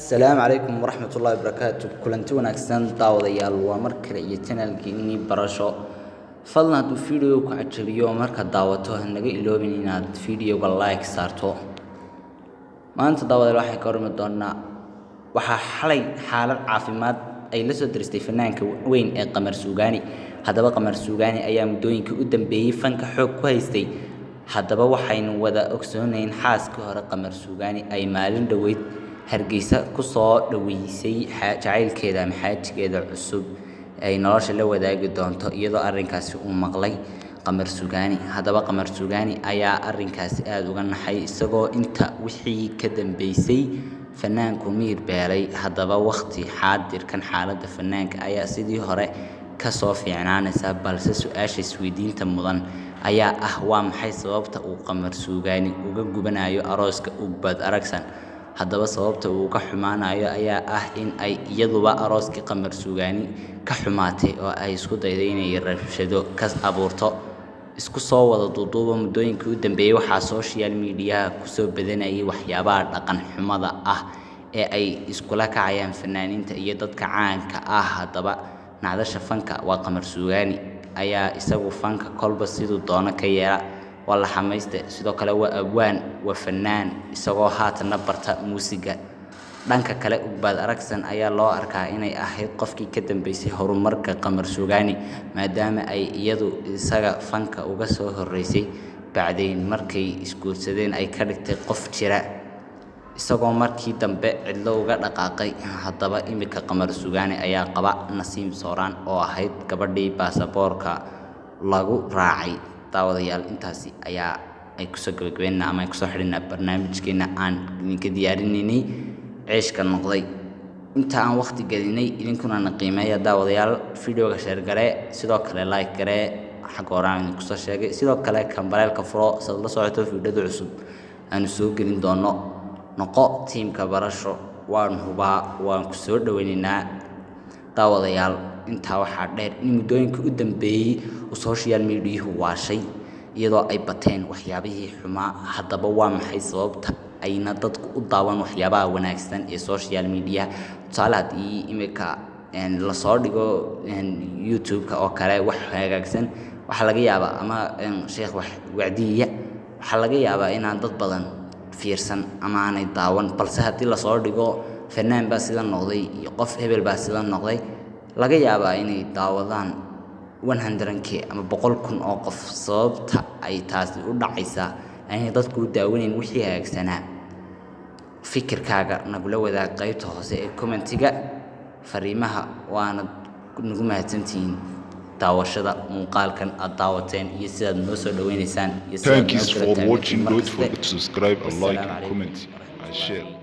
السلام عليكم ورحمة الله وبركاته. كلنتي wanaagsan daawadayaal waa mar kale iyo channelkeeni barasho. Fadlan hadduu video ku cajabiyo marka daawato hanaga iloobin inaad video-ga like saarto. Maanta daawadayaal waxaan ka warmi doonaa waxaa xalay xaalad caafimaad ay la soo diristay fanaanka weyn ee Qamar Suugaani. Haddaba Qamar Suugaani ayaa muddooyinkii u dambeeyay fanka xoog ku haystay. Haddaba waxaynu wada ogsoonayn xaaska hore Qamar Suugaani ay maalin dhaweyd Hargeysa ku soo dhaweysay jacaylkeeda maxaajigeeda cusub ay nolosha la wadaagi doonto iyadoo arrinkaasi uu maqlay Qamar Suugaani. Haddaba Qamar Suugaani ayaa arrinkaasi aad uga naxay isagoo inta wixii ka dambeysay fanaanku miir beelay. Haddaba waqti xaadirkan xaaladda fanaanka ayaa sidii hore ka soo fiicnaanaysa, balse su'aasha isweydiinta mudan ayaa ah waa maxay sababta uu Qamar Suugaani uga gubanayo arooska Ugbaad Aragsan. Haddaba sababta uu ka xumaanayo ayaa ah in ay iyaduba arooskii Qamar Suugaani ka xumaatay oo ay isku dayday inay rabshado ka abuurto. Isku soo wada duuduuba muddooyinkii u dambeeyay waxaa social media ku soo badanayay waxyaabaha dhaqan xumada ah ee ay iskula kacayaan fanaaniinta iyo dadka caanka ah. Haddaba nacdasha fanka waa Qamar Suugaani ayaa isagu fanka kolba siduu doono ka yeela, waa la xamayste, sidoo kale waa abwaan, waa fanaan isagoo haatan barta muusiga. Dhanka kale Ugbaad Aragsan ayaa loo arkaa inay ahayd qofkii ka dambeysay horumarka Qamar Suugaani maadaama ay iyadu isaga fanka uga soo horeysay bacdayn markay isguursadeen ay ka dhigtay qof jira isagoo markii dambe cidlo uga dhaqaaqay. Haddaba imika Qamar Suugaani ayaa qaba Nasiim Sooraan oo ahayd gabadhii baasaboorka lagu raacay. daawadayaal intaasi ayaa ay ku soo gabagabeynaa ama ay ku soo xidhinaa barnaamijkeena aan idinka diyaarinaynay ceeshka noqday inta aan waqti gelinay. idinkuna na qiimeeya daawadayaal, video-ga share garee, sidoo kale like garee xag horaan idinku soo sheegay, sidoo kale kambareelka furo si aad la socoto fiidiyada cusub aanu soo gelin doono. noqo tiimka barasho, waan hubaa waan ku soo dhaweynaynaa daawadayaal. intaa waxaa dheer in muddooyinkii u dambeeyay social media waashay iyadoo ay bateen waxyaabihii xumaa. Haddaba waa maxay sababta ayna dadku u daawan waxyaabaha wanaagsan ee social media? tusaale haddii imika la soo dhigo YouTube-ka oo kale wax hagaagsan waxaa laga yaabaa ama sheekh wax wacdiya waxaa laga yaabaa inaan dad badan fiirsan ama aanay daawan, balse haddii la soo dhigo fanaan baa sida noqday iyo qof hebel baa sida noqday laga yaabaa inay daawadaan 100k ama 100,000 oo qof. sababta ay taasi u dhacaysaa inay dadku daawanayn wixii hagaagsanaa. fikirkaaga nagula wadaag qaybta hoose ee commentiga fariimaha, waana nagu mahadsantihiin daawashada muuqaalkan aad daawateen iyo sidaad noo soo dhaweynaysaan. Thank you for watching. Don't forget to subscribe and like and comment and share.